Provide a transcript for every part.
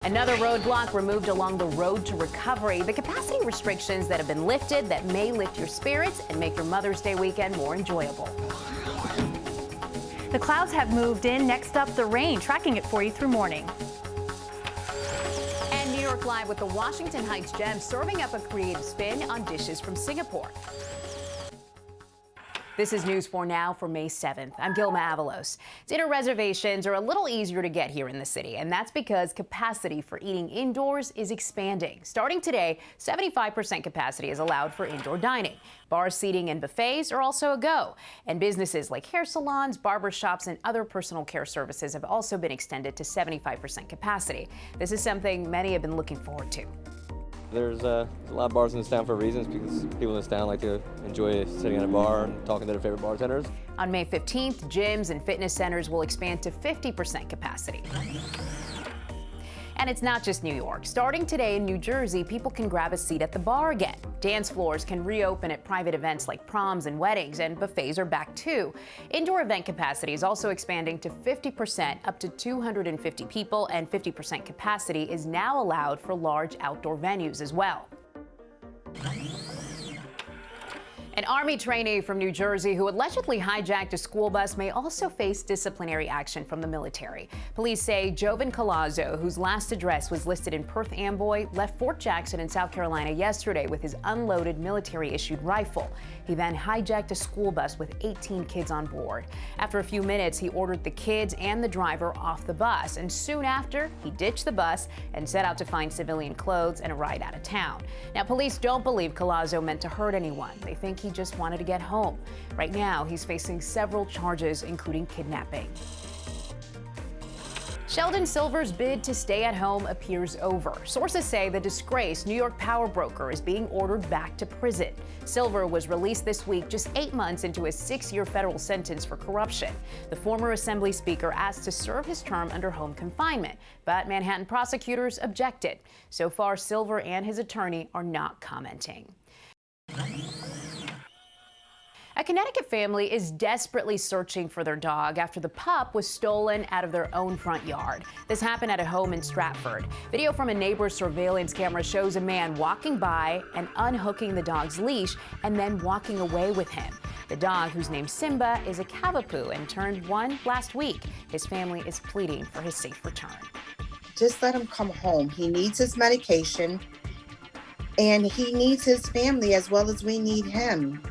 Another roadblock removed along the road to recovery. The capacity restrictions that have been lifted that may lift your spirits and make your Mother's Day weekend more enjoyable. The clouds have moved in. Next up, the rain. Tracking it for you through morning. And New York Live with the Washington Heights Gem serving up a creative spin on dishes from Singapore. This is News 4 Now for May 7th. I'm Gilma Avalos. Dinner reservations are a little easier to get here in the city, and that's because capacity for eating indoors is expanding. Starting today, 75% capacity is allowed for indoor dining. Bar seating and buffets are also a go. And businesses like hair salons, barber shops, and other personal care services have also been extended to 75% capacity. This is something many have been looking forward to. There's a lot of bars in this town for reasons, because people in this town like to enjoy sitting at a bar and talking to their favorite bartenders. On May 15th, gyms and fitness centers will expand to 50% capacity. And it's not just New York. Starting today in New Jersey, people can grab a seat at the bar again. Dance floors can reopen at private events like proms and weddings, and buffets are back too. Indoor event capacity is also expanding to 50%, up to 250 people, and 50% capacity is now allowed for large outdoor venues as well. An Army trainee from New Jersey who allegedly hijacked a school bus may also face disciplinary action from the military. Police say Jovan Collazo, whose last address was listed in Perth Amboy, left Fort Jackson in South Carolina yesterday with his unloaded military-issued rifle. He then hijacked a school bus with 18 kids on board. After a few minutes, he ordered the kids and the driver off the bus, and soon after, he ditched the bus and set out to find civilian clothes and a ride out of town. Now, police don't believe Collazo meant to hurt anyone. They think he just wanted to get home. Right now, he's facing several charges, including kidnapping. Sheldon Silver's bid to stay at home appears over. Sources say the disgraced New York power broker is being ordered back to prison. Silver was released this week, just 8 months into a 6-year federal sentence for corruption. The former Assembly Speaker asked to serve his term under home confinement, but Manhattan prosecutors objected. So far, Silver and his attorney are not commenting. A Connecticut family is desperately searching for their dog after the pup was stolen out of their own front yard. This happened at a home in Stratford. Video from a neighbor's surveillance camera shows a man walking by and unhooking the dog's leash and then walking away with him. The dog, who's named Simba, is a Cavapoo and turned 1 last week. His family is pleading for his safe return. Just let him come home. He needs his medication, and he needs his family as well as we need him.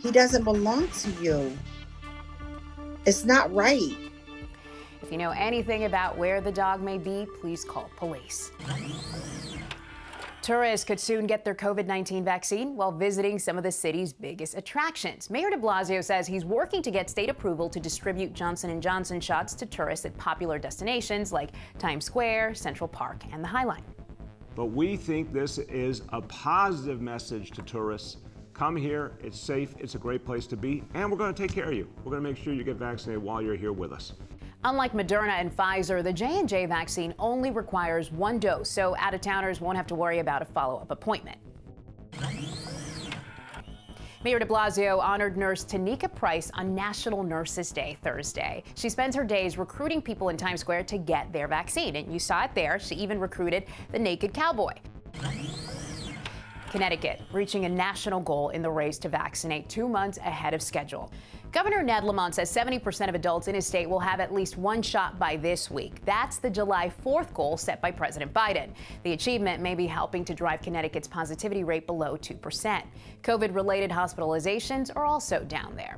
He doesn't belong to you. It's not right. If you know anything about where the dog may be, please call police. Tourists could soon get their COVID-19 vaccine while visiting some of the city's biggest attractions. Mayor de Blasio says he's working to get state approval to distribute Johnson & Johnson shots to tourists at popular destinations like Times Square, Central Park, and the High Line. But we think this is a positive message to tourists. Come here, it's safe, it's a great place to be, and we're going to take care of you. We're going to make sure you get vaccinated while you're here with us. Unlike Moderna and Pfizer, the J&J vaccine only requires 1 dose, so out-of-towners won't have to worry about a follow-up appointment. Mayor de Blasio honored nurse Tanika Price on National Nurses Day Thursday. She spends her days recruiting people in Times Square to get their vaccine, and you saw it there. She even recruited the naked cowboy. Connecticut reaching a national goal in the race to vaccinate 2 months ahead of schedule. Governor Ned Lamont says 70% of adults in his state will have at least 1 shot by this week. That's the July 4th goal set by President Biden. The achievement may be helping to drive Connecticut's positivity rate below 2%. COVID-related hospitalizations are also down there.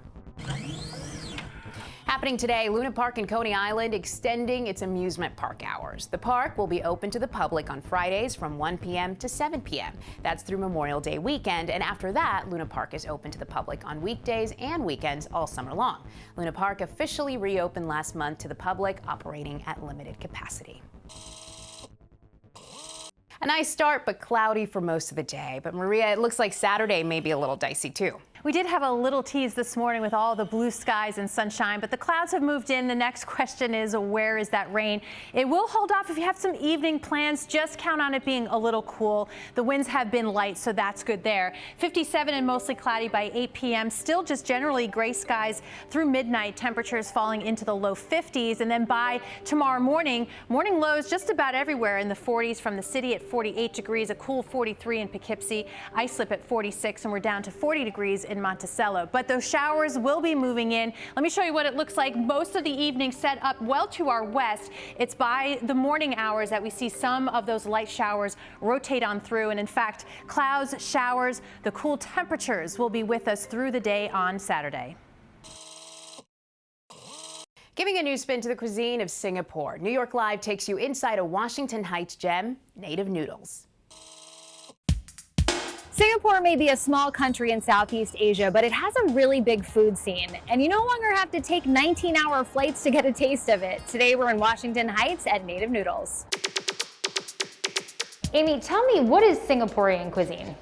Happening today, Luna Park in Coney Island extending its amusement park hours. The park will be open to the public on Fridays from 1 p.m. to 7 p.m. That's through Memorial Day weekend, and after that, Luna Park is open to the public on weekdays and weekends all summer long. Luna Park officially reopened last month to the public, operating at limited capacity. A nice start, but cloudy for most of the day. But Maria, it looks like Saturday may be a little dicey too. We did have a little tease this morning with all the blue skies and sunshine, but the clouds have moved in. The next question is, where is that rain? It will hold off if you have some evening plans. Just count on it being a little cool. The winds have been light, so that's good there. 57 and mostly cloudy by 8 p.m. Still just generally gray skies through midnight. Temperatures falling into the low 50s. And then by tomorrow morning, morning lows just about everywhere in the 40s, from the city at 48 degrees, a cool 43 in Poughkeepsie, Islip at 46, and we're down to 40 degrees in Monticello. But those showers will be moving in. Let me show you what it looks like. Most of the evening set up well to our west. It's by the morning hours that we see some of those light showers rotate on through. And in fact, clouds, showers, the cool temperatures will be with us through the day on Saturday. Giving a new spin to the cuisine of Singapore, New York Live takes you inside a Washington Heights gem, native noodles. Singapore may be a small country in Southeast Asia, but it has a really big food scene, and you no longer have to take 19-hour flights to get a taste of it. Today we're in Washington Heights at Native Noodles. Amy, tell me, what is Singaporean cuisine?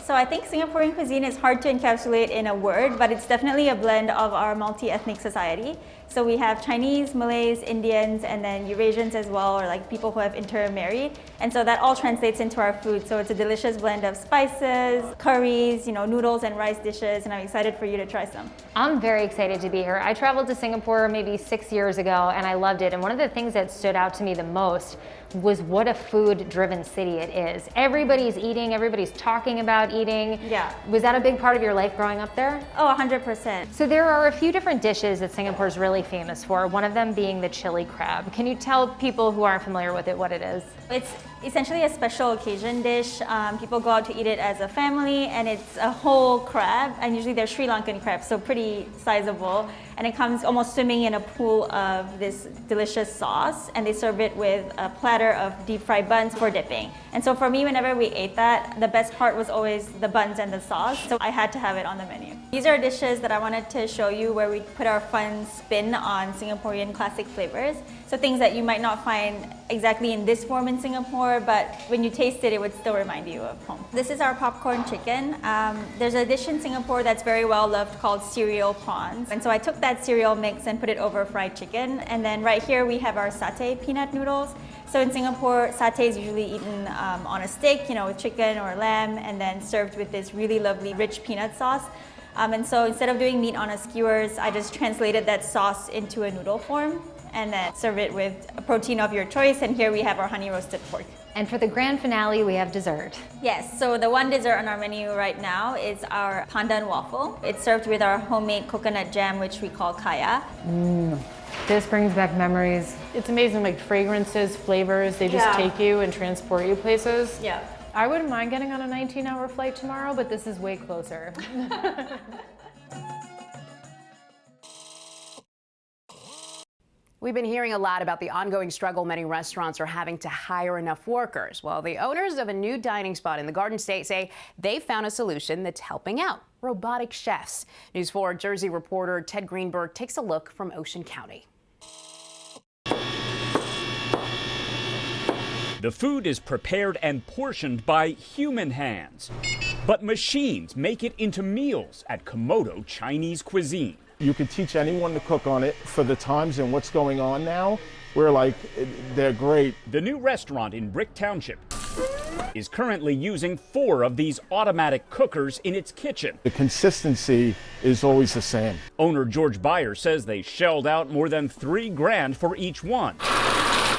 So I think Singaporean cuisine is hard to encapsulate in a word, but it's definitely a blend of our multi-ethnic society. So we have Chinese, Malays, Indians, and then Eurasians as well, or like people who have intermarried. And so that all translates into our food. So it's a delicious blend of spices, curries, noodles and rice dishes, and I'm excited for you to try some. I'm very excited to be here. I traveled to Singapore maybe 6 years ago, and I loved it. And one of the things that stood out to me the most was what a food-driven city it is. Everybody's eating, everybody's talking about eating. Yeah. Was that a big part of your life growing up there? Oh, 100%. So there are a few different dishes that Singapore is really famous for, one of them being the chili crab. Can you tell people who aren't familiar with it what it is? It's essentially a special occasion dish. People go out to eat it as a family, and it's a whole crab, and usually they're Sri Lankan crabs, so pretty sizable. And it comes almost swimming in a pool of this delicious sauce, and they serve it with a platter of deep fried buns for dipping. And so for me, whenever we ate that, the best part was always the buns and the sauce, so I had to have it on the menu. These are dishes that I wanted to show you where we put our fun spin on Singaporean classic flavors. So things that you might not find exactly in this form in Singapore, but when you taste it, it would still remind you of home. This is our popcorn chicken. There's a dish in Singapore that's very well loved called cereal prawns. And so I took that cereal mix and put it over fried chicken. And then right here we have our satay peanut noodles. So in Singapore, satay is usually eaten on a stick, with chicken or lamb, and then served with this really lovely rich peanut sauce. And so instead of doing meat on a skewers, I just translated that sauce into a noodle form and then serve it with a protein of your choice. And here we have our honey roasted pork. And for the grand finale, we have dessert. Yes, so the one dessert on our menu right now is our pandan waffle. It's served with our homemade coconut jam, which we call kaya. This brings back memories. It's amazing, like fragrances, flavors, they just take you and transport you places. Yeah. I wouldn't mind getting on a 19-hour flight tomorrow, but this is way closer. We've been hearing a lot about the ongoing struggle many restaurants are having to hire enough workers. Well, the owners of a new dining spot in the Garden State say they've found a solution that's helping out: Robotic Chefs. News 4 Jersey reporter Ted Greenberg takes a look from Ocean County. The food is prepared and portioned by human hands, but machines make it into meals at Komodo Chinese cuisine. You could teach anyone to cook on it for the times and what's going on now. They're great. The new restaurant in Brick Township is currently using 4 of these automatic cookers in its kitchen. The consistency is always the same. Owner George Beyer says they shelled out more than $3 grand for each one.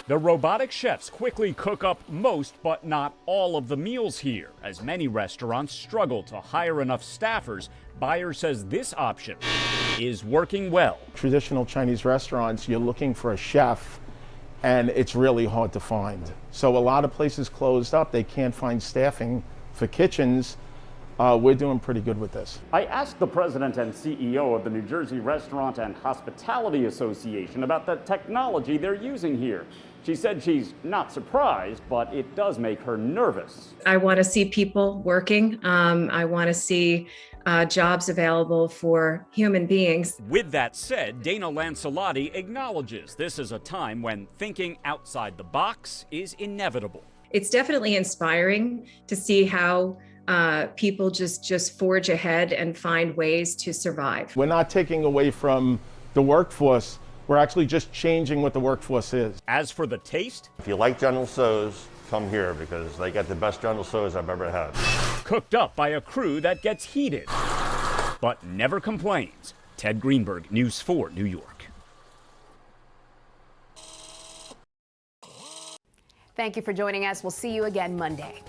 The robotic chefs quickly cook up most, but not all of the meals here, as many restaurants struggle to hire enough staffers. Beyer says this option is working well. Traditional Chinese restaurants, you're looking for a chef, and it's really hard to find. So a lot of places closed up. They can't find staffing for kitchens. We're doing pretty good with this. I asked the president and CEO of the New Jersey Restaurant and Hospitality Association about the technology they're using here. She said she's not surprised, but it does make her nervous. I want to see people working. I want to see jobs available for human beings. With that said, Dana Lancelotti acknowledges this is a time when thinking outside the box is inevitable. It's definitely inspiring to see how people just forge ahead and find ways to survive. We're not taking away from the workforce. We're actually just changing what the workforce is. As for the taste, if you like General Tso's, come here because they got the best General Tso's I've ever had. Cooked up by a crew that gets heated, but never complains. Ted Greenberg, News 4, New York. Thank you for joining us. We'll see you again Monday.